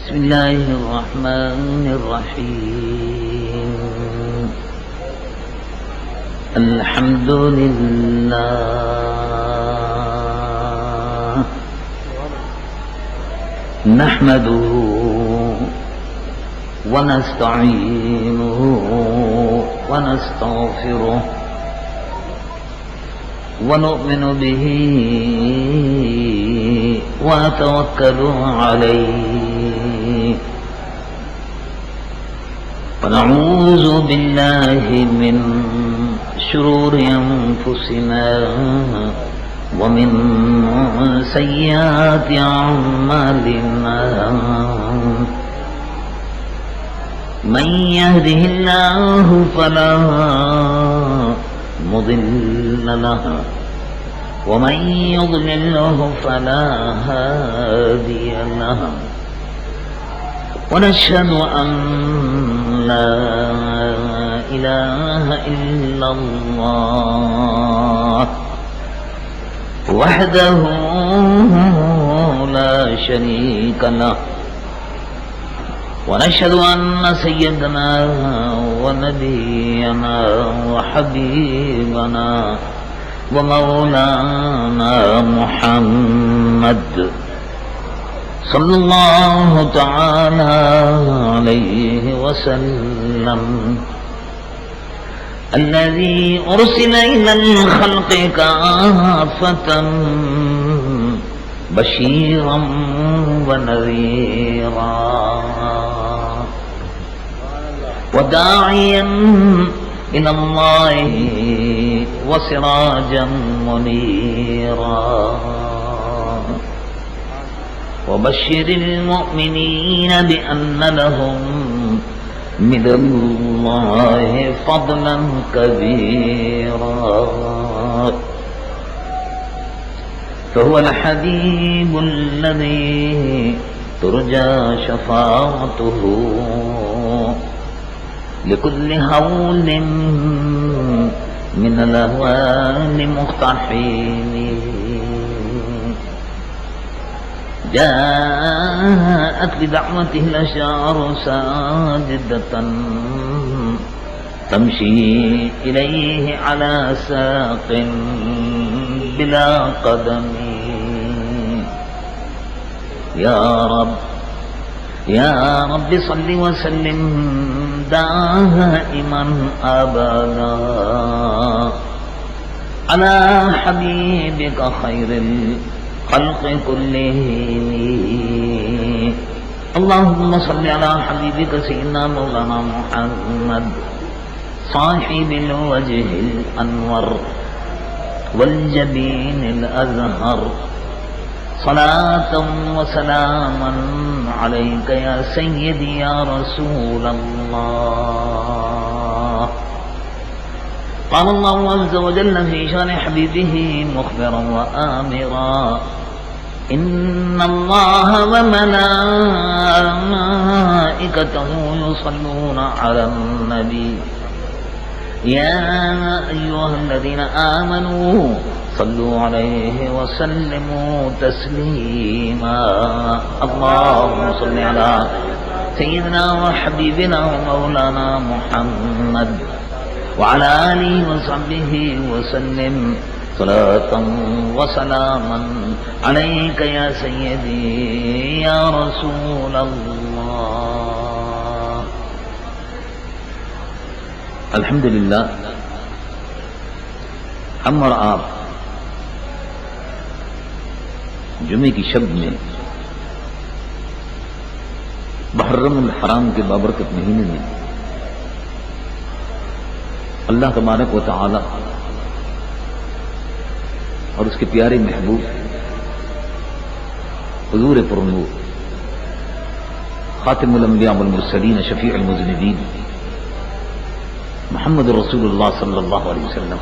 بسم الله الرحمن الرحيم. الحمد لله نحمده ونستعينه ونستغفره ونؤمن به ونتوكل عليه ونعوذ بالله من شرور أنفسنا ومن سيئات أعمالنا. من يهده الله فلا مضل له ومن يضلله فلا هادي له. ونشهد أن لا إله إلا الله وحده لا شريك له. ونشهد أن سيدنا ونبينا وحبيبنا ومولانا محمد صلى الله تعالى عليه وسلم الذي أرسل إلى الخلق كافة بشيرا ونذيرا وداعيا إلى الله وسراجا منيرا. وبشر المؤمنين بأن لهم من الله فضلا كبيرا. فهو الحبيب الذي ترجى شفاعته لكل هول من الأهوال مقتحم. جاءت بدعوته الأشجار ساجدة تمشي إليه على ساق بلا قدم. يا رب صل وسلم دائما أبدا على حبيبك خير الخلق كلهم. اللهم صل على حبيبك سيدنا مولانا محمد صاحب الوجه الأنور والجبين الأزهر صلاة وسلاما عليك يا سيدي يا رسول الله. قال الله عز وجل في شان حبيبه مخبرا وآمرا إن الله وملائكته يصلون على النبي يا أيها الذين آمنوا صلوا عليه وسلموا تسليما. اللهم صل على سيدنا وحبيبنا ومولانا محمد وعلى آله وصحبه وسلم صلاة وسلاما عليك يا سيدي يا رسول الله. الحمدللہ ہم اور آپ جمعے کی شب میں محرم الحرام کے بابرکت مہینے میں اللہ تبارک و تعالی اور اس کے پیارے محبوب حضور پرنور خاتم الانبیاء والمرسلین شفیع المذنبین محمد رسول اللہ صلی اللہ علیہ وسلم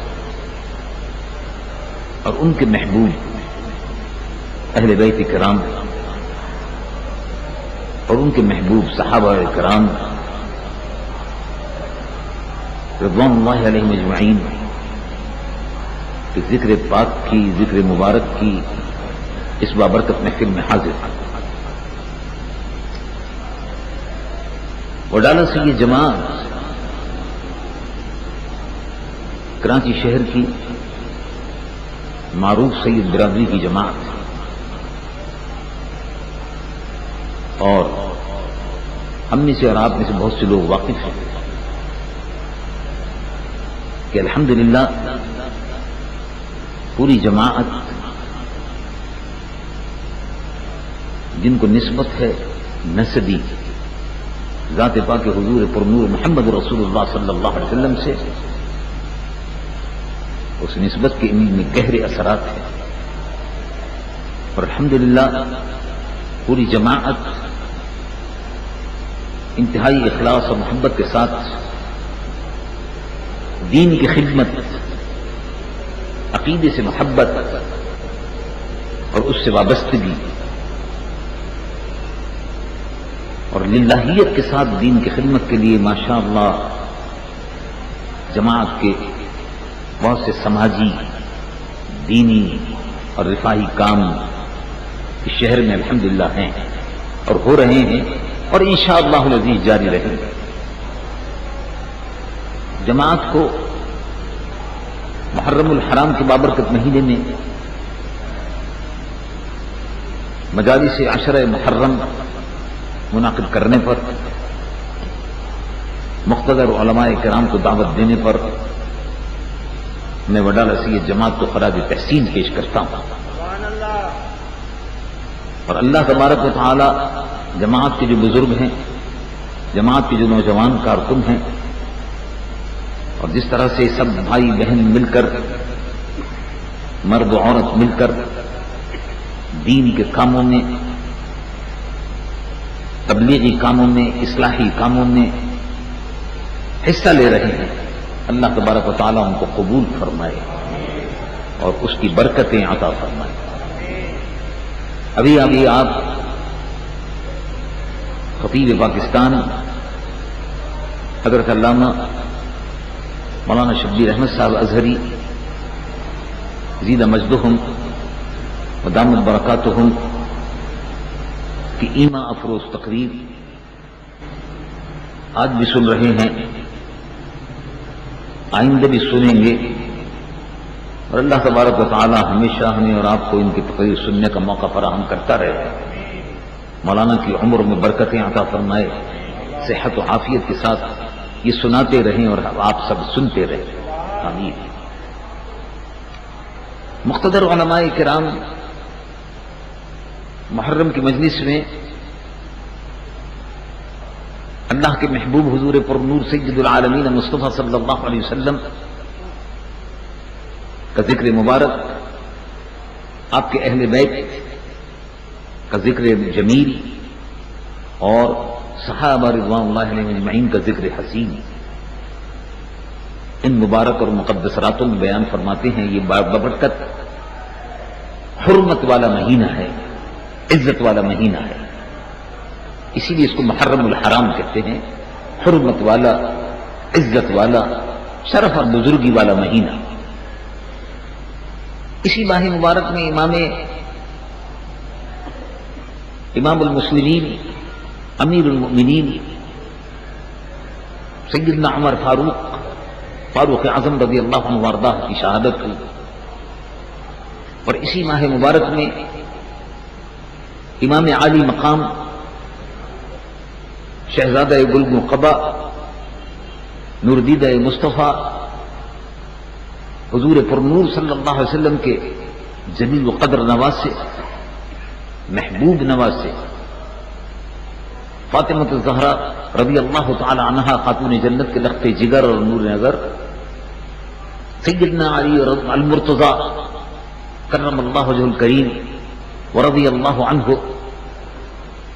اور ان کے محبوب اہل بیت کرام اور ان کے محبوب صحابہ کرام رضوان اللہ علیہم اجمعین کہ ذکر پاک کی ذکر مبارک کی اس بابرکت محفل میں حاضر وڈالہ سے یہ جماعت کراچی شہر کی معروف سید برادری کی جماعت، اور ہم میں سے اور آپ میں سے بہت سے لوگ واقف ہیں کہ الحمدللہ پوری جماعت جن کو نسبت ہے نسبی ذات پاک حضور پرنور محمد رسول اللہ صلی اللہ علیہ وسلم سے، اس نسبت کے ان میں گہرے اثرات ہیں، اور الحمدللہ پوری جماعت انتہائی اخلاص اور محبت کے ساتھ دین کی خدمت، عقیدے سے محبت اور اس سے وابستگی اور للہیت کے ساتھ دین کی خدمت کے لیے ماشاءاللہ جماعت کے بہت سے سماجی، دینی اور رفاہی کام اس شہر میں الحمدللہ ہیں اور ہو رہے ہیں، اور انشاءاللہ العزیز جاری رہیں گے۔ جماعت کو محرم الحرام کے بابرکت مہینے میں مجالس عشرہ محرم منعقد کرنے پر، مقتدر علماء کرام کو دعوت دینے پر میں وڈالہ سے یہ جماعت کو خراج تحسین پیش کرتا ہوں، اور اللہ تبارک و تعالی جماعت کے جو بزرگ ہیں، جماعت کے جو نوجوان کارکن ہیں، اور جس طرح سے سب بھائی بہن مل کر، مرد و عورت مل کر دین کے کاموں میں، تبلیغی کاموں میں، اصلاحی کاموں میں حصہ لے رہے ہیں، اللہ تبارک و تعالیٰ ان کو قبول فرمائے اور اس کی برکتیں عطا فرمائے۔ ابھی آپ خطیب پاکستان حضرت علامہ مولانا شبیر احمد صاحب ازہری زیدہ مجدہم ودامت برکاتہم کی ایمان افروز تقریر آج بھی سن رہے ہیں، آئندہ بھی سنیں گے، اور اللہ تبارک و تعالی ہمیشہ ہمیں اور آپ کو ان کی تقریر سننے کا موقع فراہم کرتا رہے، مولانا کی عمر میں برکتیں عطا فرمائے، صحت و عافیت کے ساتھ یہ سناتے رہیں اور آپ سب سنتے رہیں، آمین۔ مقتدر علماء کرام محرم کی مجلس میں اللہ کے محبوب حضور پرنور سید العالمین مصطفیٰ صلی اللہ علیہ وسلم کا ذکر مبارک، آپ کے اہل بیت کا ذکر جمیل اور صحابہ رضوان اللہ علیہم اجمعین کا ذکر حسین، ان مبارک اور مقدس راتوں میں بیان فرماتے ہیں یہ بابرکت حرمت والا مہینہ ہے، عزت والا مہینہ ہے، اسی لیے اس کو محرم الحرام کہتے ہیں، حرمت والا، عزت والا، شرف اور بزرگی والا مہینہ۔ اسی ماہ مبارک میں امام المسلمین، امیر المؤمنین سیدنا عمر فاروق اعظم رضی اللہ عنہ وارضاہ کی شہادت ہوئی، اور اسی ماہ مبارک میں امام عالی مقام شہزادہ گل مقبہ نوردیدہ مصطفیٰ حضور پرنور صلی اللہ علیہ وسلم کے جلیل و قدر نواز سے، محبوب نواز سے، فاطمہ الزہرا رضی اللہ تعالی عنہا خاتون جنت کے لخت جگر اور نور نظر، سیدنا علی المرتضی کرم اللہ وجہ الکریم ورضی اللہ عنہ